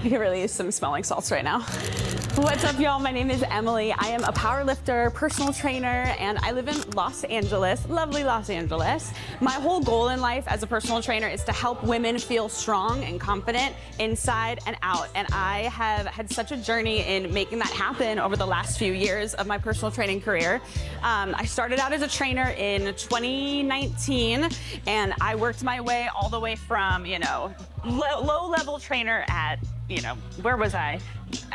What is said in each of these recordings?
I could really use some smelling salts right now. What's up, y'all? My name is Emily. I am a powerlifter, personal trainer, and I live in Los Angeles, lovely Los Angeles. My whole goal in life as a personal trainer is to help women feel strong and confident inside and out. And I have had such a journey in making that happen over the last few years of my personal training career. I started out as a trainer in 2019, and I worked my way all the way from, low-level trainer at, where was I?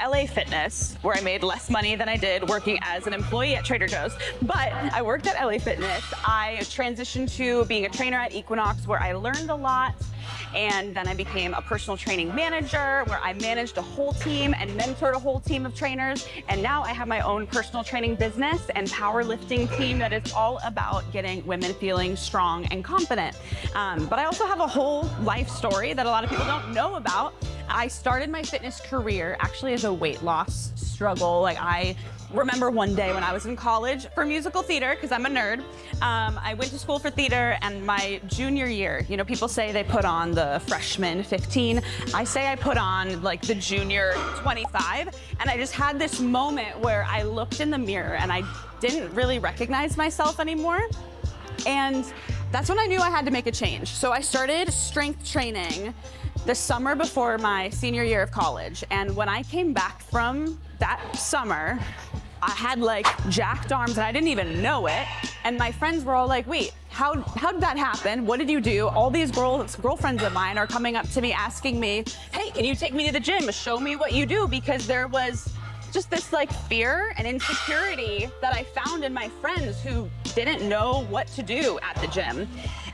LA Fitness, where I made less money than I did working as an employee at Trader Joe's. But I worked at LA Fitness. I transitioned to being a trainer at Equinox, where I learned a lot. And then I became a personal training manager, where I managed a whole team and mentored a whole team of trainers. And now I have my own personal training business and powerlifting team that is all about getting women feeling strong and confident. But I also have a whole life story that a lot of people don't know about. I started my fitness career actually as a weight loss struggle. I remember one day when I was in college for musical theater, because I'm a nerd. I went to school for theater, and my junior year, people say they put on the freshman 15. I say I put on the junior 25. And I just had this moment where I looked in the mirror and I didn't really recognize myself anymore. And that's when I knew I had to make a change. So I started strength training the summer before my senior year of college. And when I came back from that summer, I had jacked arms and I didn't even know it. And my friends were all like, wait, how did that happen? What did you do? All these girlfriends of mine are coming up to me asking me, hey, can you take me to the gym? Show me what you do. Because there was just this fear and insecurity that I found in my friends who didn't know what to do at the gym.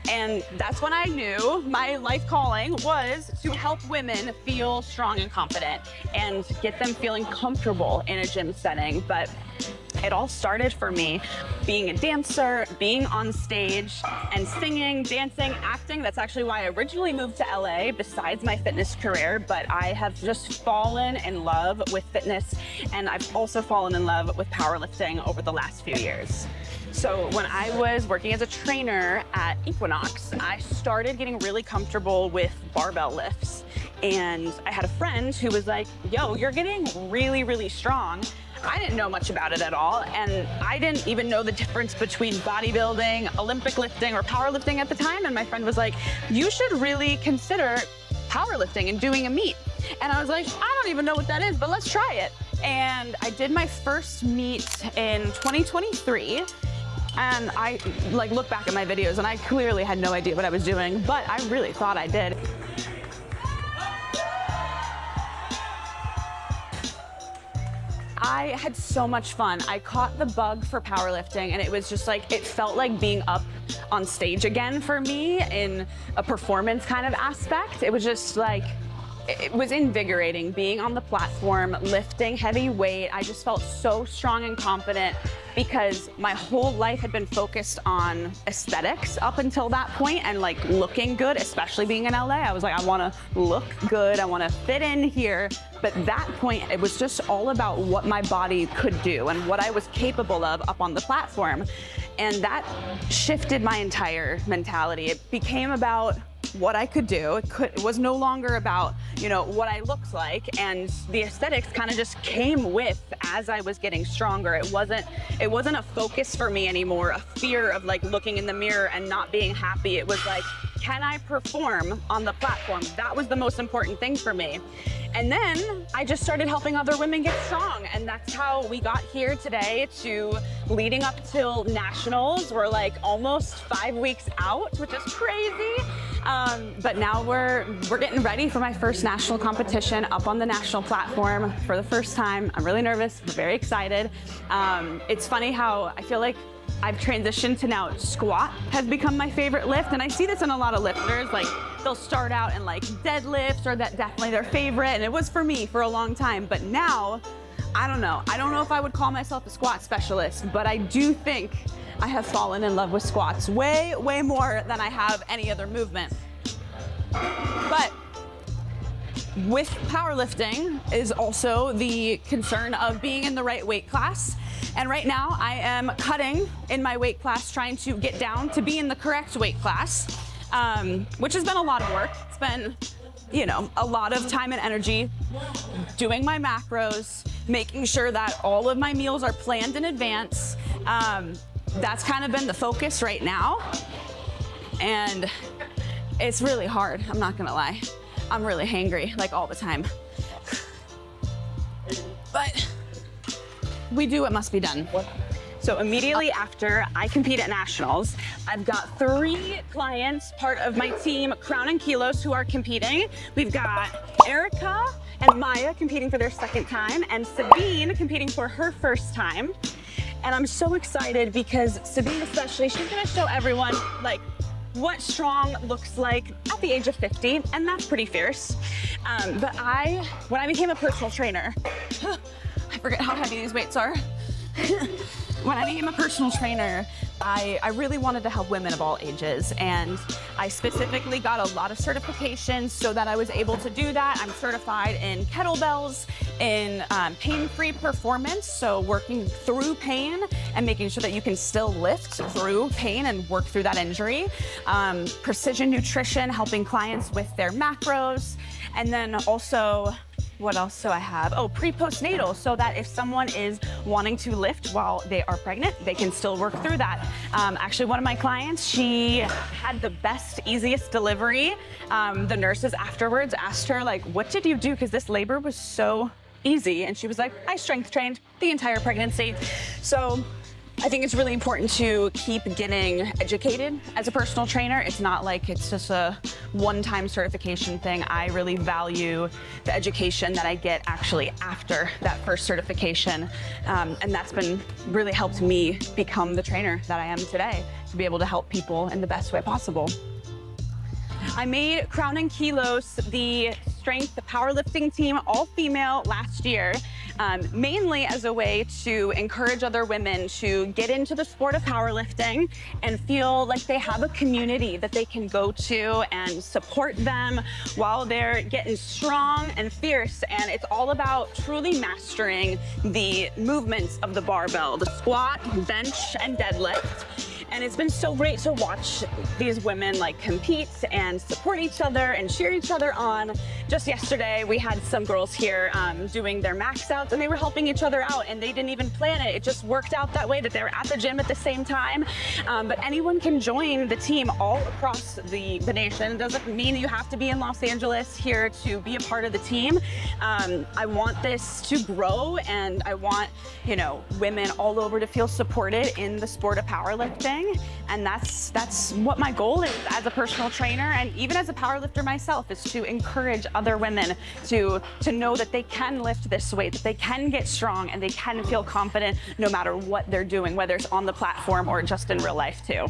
And that's when I knew my life calling was to help women feel strong and confident and get them feeling comfortable in a gym setting. But it all started for me being a dancer, being on stage and singing, dancing, acting. That's actually why I originally moved to LA besides my fitness career. But I have just fallen in love with fitness, and I've also fallen in love with powerlifting over the last few years. So when I was working as a trainer at Equinox, I started getting really comfortable with barbell lifts. And I had a friend who was like, yo, you're getting really, really strong. I didn't know much about it at all. And I didn't even know the difference between bodybuilding, Olympic lifting, or powerlifting at the time. And my friend was like, you should really consider powerlifting and doing a meet. And I was like, I don't even know what that is, but let's try it. And I did my first meet in 2023. And I look back at my videos and I clearly had no idea what I was doing, but I really thought I did. I had so much fun. I caught the bug for powerlifting, and it was just it felt like being up on stage again for me in a performance kind of aspect. It was just it was invigorating being on the platform, lifting heavy weight. I just felt so strong and confident because my whole life had been focused on aesthetics up until that point and looking good, especially being in LA. I was I want to look good. I want to fit in here. But that point, it was just all about what my body could do and what I was capable of up on the platform. And that shifted my entire mentality. It became about what I could do. It was no longer about, what I looked like, and the aesthetics kind of just came with as I was getting stronger. It wasn't a focus for me anymore, a fear of looking in the mirror and not being happy. It was can I perform on the platform? That was the most important thing for me. And then I just started helping other women get strong. And that's how we got here today to leading up till nationals. We're almost 5 weeks out, which is crazy. But now we're getting ready for my first national competition up on the national platform for the first time. I'm really nervous, very excited. It's funny how I feel I've transitioned to now squat has become my favorite lift. And I see this in a lot of lifters, they'll start out in deadlifts, or that definitely their favorite. And it was for me for a long time. But now, I don't know if I would call myself a squat specialist, but I do think I have fallen in love with squats way, way more than I have any other movement. But with powerlifting is also the concern of being in the right weight class. And right now I am cutting in my weight class, trying to get down to be in the correct weight class, which has been a lot of work. It's been you know, a lot of time and energy doing my macros, making sure that all of my meals are planned in advance. That's kind of been the focus right now. And it's really hard, I'm not gonna lie. I'm really hangry, like all the time. But we do what must be done. So immediately after I compete at nationals, I've got 3 clients, part of my team, Crown and Kilos, who are competing. We've got Erica and Maya competing for their 2nd time, and Sabine competing for her 1st time. And I'm so excited because Sabine especially, she's gonna show everyone like what strong looks like at the age of 50, and that's pretty fierce. But when I became a personal trainer, I forget how heavy these weights are. When I became a personal trainer, I really wanted to help women of all ages, and I specifically got a lot of certifications so that I was able to do that. I'm certified in kettlebells, in pain-free performance, so working through pain and making sure that you can still lift through pain and work through that injury. Precision nutrition, helping clients with their macros, and then also, what else do I have? Oh, pre-postnatal, so that if someone is wanting to lift while they are pregnant, they can still work through that. Actually, one of my clients, she had the best, easiest delivery. The nurses afterwards asked her, like, what did you do? Because this labor was so easy. And she was like, I strength trained the entire pregnancy. So I think it's really important to keep getting educated as a personal trainer. It's not like it's just a one-time certification thing. I really value the education that I get actually after that first certification. And that's been really helped me become the trainer that I am today, to be able to help people in the best way possible. I made Crown and Kilos the powerlifting team, all female, last year. Mainly as a way to encourage other women to get into the sport of powerlifting and feel like they have a community that they can go to and support them while they're getting strong and fierce. And it's all about truly mastering the movements of the barbell, the squat, bench, and deadlift. And it's been so great to watch these women like compete and support each other and cheer each other on. Just yesterday, we had some girls here doing their max outs, and they were helping each other out, and they didn't even plan it. It just worked out that way, that they were at the gym at the same time. But anyone can join the team all across the nation. It doesn't mean you have to be in Los Angeles here to be a part of the team. I want this to grow, and I want, you know, women all over to feel supported in the sport of powerlifting. And that's what my goal is as a personal trainer, and even as a powerlifter myself, is to encourage other women to know that they can lift this weight, that they can get strong, and they can feel confident no matter what they're doing, whether it's on the platform or just in real life too.